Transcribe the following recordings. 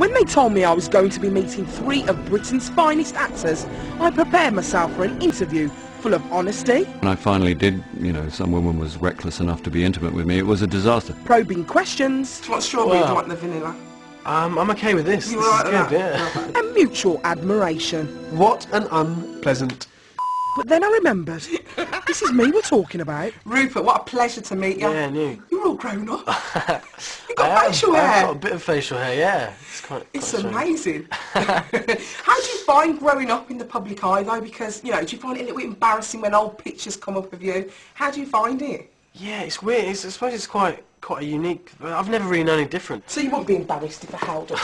When they told me I was going to be meeting 3 of Britain's finest actors, I prepared myself for an interview full of honesty. When I finally did, some woman was reckless enough to be intimate with me, it was a disaster. Probing questions. Do you want strawberry or do you want the vanilla? I'm okay with this. You alright with good, that? yeah. And mutual admiration. What an unpleasant... But then I remembered, this is me we're talking about. Rupert, what a pleasure to meet you. Yeah, new. You're all grown up. You've got facial hair. I've got a bit of facial hair, yeah. It's strange. amazing. How do you find growing up in the public eye though? Because, do you find it a little bit embarrassing when old pictures come up of you? How do you find it? Yeah, it's weird. I suppose it's quite a unique... I've never really known any different. So you wouldn't be embarrassed if I held up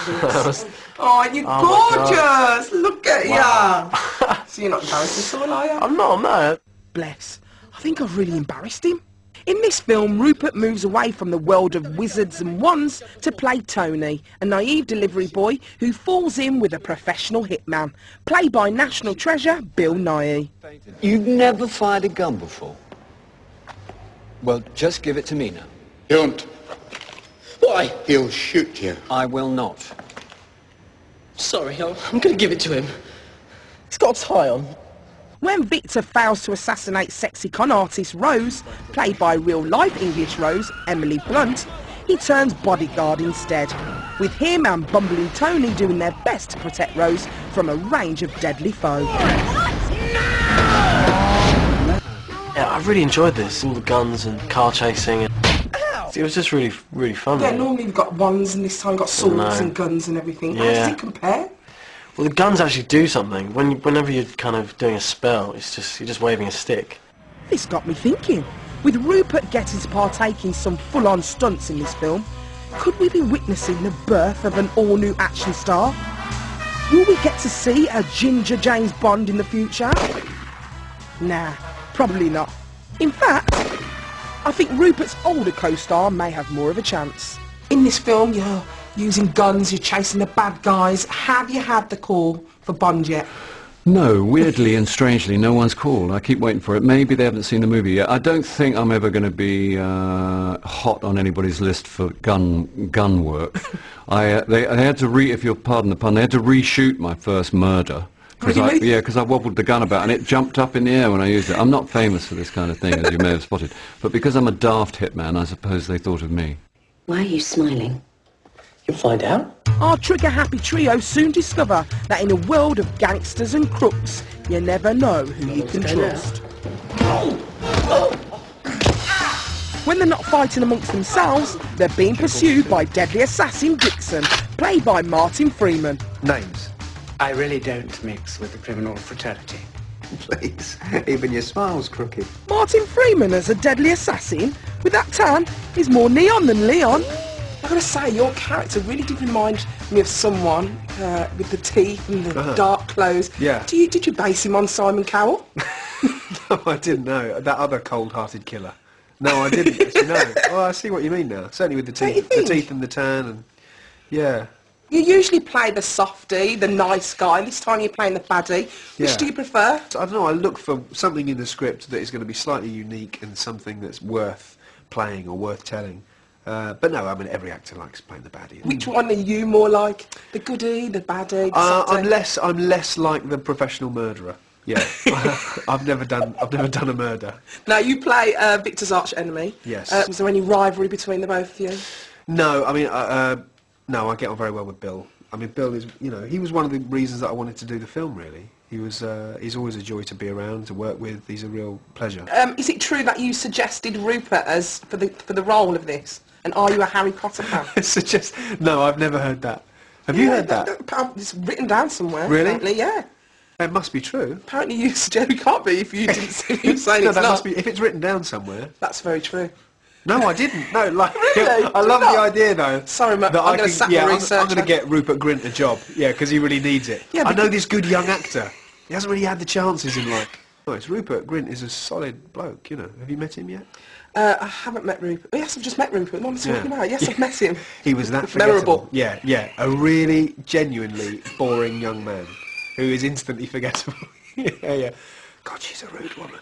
this? Oh, you're gorgeous! Look at you! So you're not embarrassed at all, are you? I'm not. Bless. I think I've really embarrassed him. In this film, Rupert moves away from the world of wizards and wands to play Tony, a naive delivery boy who falls in with a professional hitman, played by national treasure Bill Nighy. You've never fired a gun before? Well, just give it to me now. Don't. Why? He'll shoot you. I will not. Sorry, I'm going to give it to him. He's got a tie on. When Victor fails to assassinate sexy con artist Rose, played by real-life English Rose, Emily Blunt, he turns bodyguard instead, with him and bumbling Tony doing their best to protect Rose from a range of deadly foes. Yeah, I really enjoyed this. All the guns and car chasing. It was just really, really fun. Yeah, normally we've got wands and this time we've got swords and guns and everything. Yeah. How does it compare? Well, the guns actually do something. Whenever you're kind of doing a spell, you're just waving a stick. This got me thinking. With Rupert getting to partake in some full-on stunts in this film, could we be witnessing the birth of an all-new action star? Will we get to see a ginger James Bond in the future? Nah, probably not. In fact, I think Rupert's older co-star may have more of a chance. In this film, you're using guns, you're chasing the bad guys. Have you had the call for Bond yet? No, weirdly and strangely, no one's called. I keep waiting for it. Maybe they haven't seen the movie yet. I don't think I'm ever going to be hot on anybody's list for gun work. They had to if you'll pardon the pun, they had to reshoot my first murder. Really? Because I wobbled the gun about and it jumped up in the air when I used it. I'm not famous for this kind of thing, as you may have spotted. But because I'm a daft hitman, I suppose they thought of me. Why are you smiling? You'll find out. Our trigger-happy trio soon discover that in a world of gangsters and crooks, you never know who you can trust. When they're not fighting amongst themselves, they're being pursued by deadly assassin Dixon, played by Martin Freeman. Names? I really don't mix with the criminal fraternity. Please, even your smile's crooked. Martin Freeman as a deadly assassin? With that tan, he's more neon than Leon. I've got to say, your character really did remind me of someone with the teeth and the dark clothes. Yeah. Did you base him on Simon Cowell? No, I didn't know. That other cold-hearted killer. No, I didn't actually know. Oh, I see what you mean now. Certainly with the teeth and the tan and... Yeah. You usually play the softie, the nice guy. This time you're playing the baddie. Which do you prefer? I don't know, I look for something in the script that is going to be slightly unique and something that's worth playing or worth telling. But no, I mean, every actor likes playing the baddie. Which one are you more like? The goodie, the baddie, the softie? I'm less like the professional murderer. Yeah, I've never done a murder. Now, you play Victor's arch enemy. Yes. Was there any rivalry between the both of you? No, I mean, no, I get on very well with Bill. I mean, Bill is, he was one of the reasons that I wanted to do the film, really. He's always a joy to be around, to work with. He's a real pleasure. Is it true that you suggested Rupert as for the role of this? And are you a Harry Potter fan? No, I've never heard that. Have you heard that? It's written down somewhere. Really? Apparently, yeah. It must be true. Apparently you suggest it can't be if you didn't see him saying no, it's that not. must be, if it's written down somewhere. That's very true. No, I didn't. No, like Really? I love the idea though. Sorry, Matt. That I'm going to sack the researcher. I'm going to get Rupert Grint a job. Yeah, because he really needs it. Yeah, I know this good young actor. He hasn't really had the chances in life. Oh, it's Rupert Grint is a solid bloke. Have you met him yet? I haven't met Rupert. Yes, I've just met Rupert. What am I talking about? Yes, I've met him. He was that forgettable. Memorable. Yeah. A really, genuinely boring young man who is instantly forgettable. Yeah. God, she's a rude woman.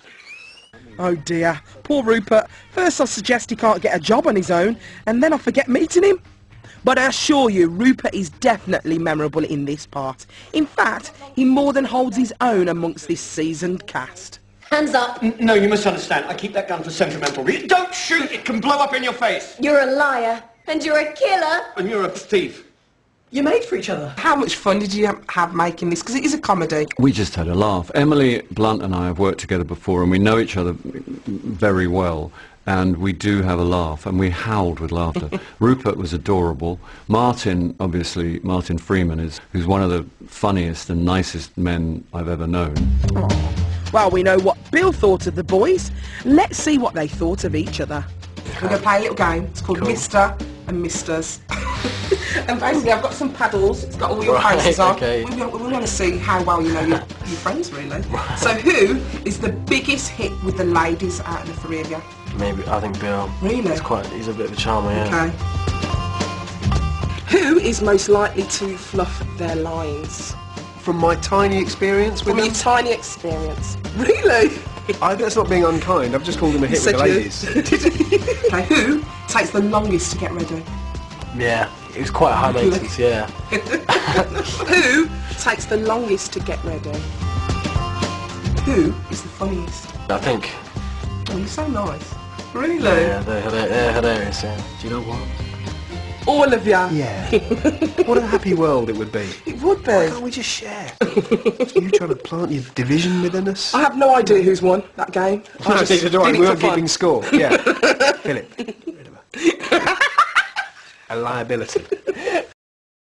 Oh dear, poor Rupert. First I suggest he can't get a job on his own, and then I forget meeting him. But I assure you, Rupert is definitely memorable in this part. In fact, he more than holds his own amongst this seasoned cast. Hands up. No, you must understand. I keep that gun for sentimental reasons. Don't shoot! It can blow up in your face. You're a liar. And you're a killer. And you're a thief. You made for each other. How much fun did you have making this? Because it is a comedy. We just had a laugh. Emily Blunt and I have worked together before, and we know each other very well. And we do have a laugh, and we howled with laughter. Rupert was adorable. Martin, obviously, Martin Freeman, who's one of the funniest and nicest men I've ever known. Aww. Well, we know what Bill thought of the boys. Let's see what they thought of each other. We're going to play a little game. It's called Mr. and Misters. And basically, I've got some paddles. It's got all your faces on. Okay. We want to see how well you know your friends, really. So who is the biggest hit with the ladies out of the three of you? Maybe, I think Bill. Really? He's a bit of a charmer, yeah. Okay. Who is most likely to fluff their lines? From my tiny experience with From your them, tiny experience. Really? that's not being unkind. I've just called them a hit with the ladies. Okay, who takes the longest to get ready? Yeah, it was quite high maintenance, yeah. Who takes the longest to get ready? Who is the funniest? I think. Oh, you're so nice. Really? Yeah, they're hilarious, yeah. Do you know what? All of you. Yeah. What a happy world it would be. It would be. Why can't we just share? You trying to plant your division within us? I have no idea who's won that game. No, I just neither do I. did it We for weren't fun. keeping score. Yeah. Philip. Rid of her. A liability.